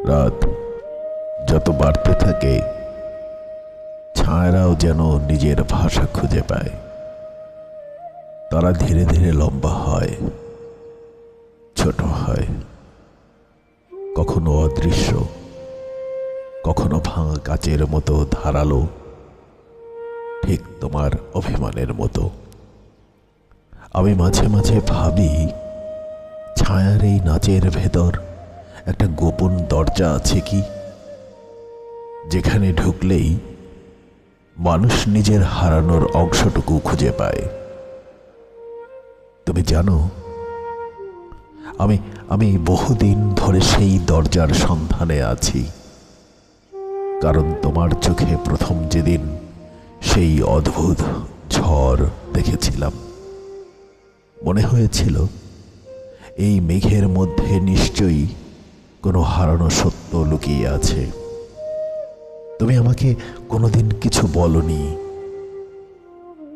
রাত যত বাড়তে থাকে, ছায়ারাও যেন নিজের ভাষা খুঁজে পায়। তারা ধীরে ধীরে লম্বা হয়, ছোট হয়, কখনো অদৃশ্য, কখনো ভাঙা কাচের মতো ধারালো, ঠিক তোমার অভিমানের মতো। আমি মাঝে মাঝে ভাবি, ছায়ার এই নাচের ভেতর একটা গোপন দরজা আছে কি, যেখানে ঢুকলেই মানুষ নিজের হারানোর অংশটুকু খুঁজে পায়। তুমি জানো, আমি আমি বহুদিন ধরে সেই দরজার সন্ধানে আছি। কারণ তোমার চোখে প্রথম যেদিন সেই অদ্ভুত ঝড় দেখেছিলাম, মনে হয়েছিল এই মেঘের মধ্যে নিশ্চয়ই কোনো হারানো সত্য লুকিয়ে আছে। তুমি আমাকে কোনোদিন কিছু বলনি,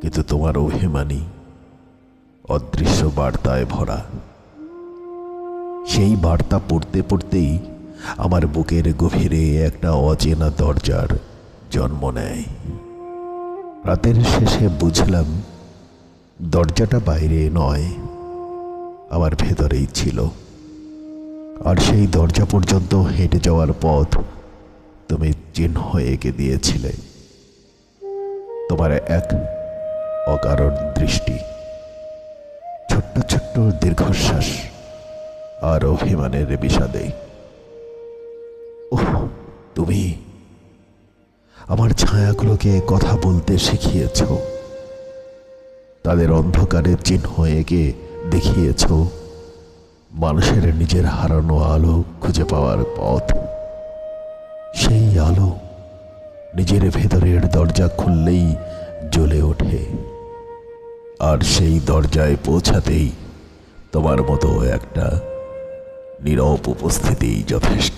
কিন্তু তোমার অভিমানী অদৃশ্য বার্তায় ভরা। সেই বার্তা পড়তে পড়তেই আমার বুকের গভীরে একটা অচেনা দরজার জন্ম নেয়। রাতের শেষে বুঝলাম, দরজাটা বাইরে নয়, আমার ভেতরেই ছিল। আর সেই দরজা পর্যন্ত হেঁটে যাওয়ার পথ তুমি চিহ্ন এঁকে দিয়েছিলে। তোমার এক অকারণ দৃষ্টি, ছোট্ট ছোট্ট দীর্ঘশ্বাস আর অভিমানের বিষাদে। ওহ, তুমি আমার ছায়াগুলোকে কথা বলতে শিখিয়েছ, তাদের অন্ধকারের চিহ্ন এঁকে দেখিয়েছ মানুষের নিজের হারানো আলো খুঁজে পাওয়ার পথ। সেই আলো নিজের ভেতরের দরজা খুললেই জ্বলে ওঠে, আর সেই দরজায় পৌঁছাতেই তোমার মতো একটা নীরব উপস্থিতিই যথেষ্ট।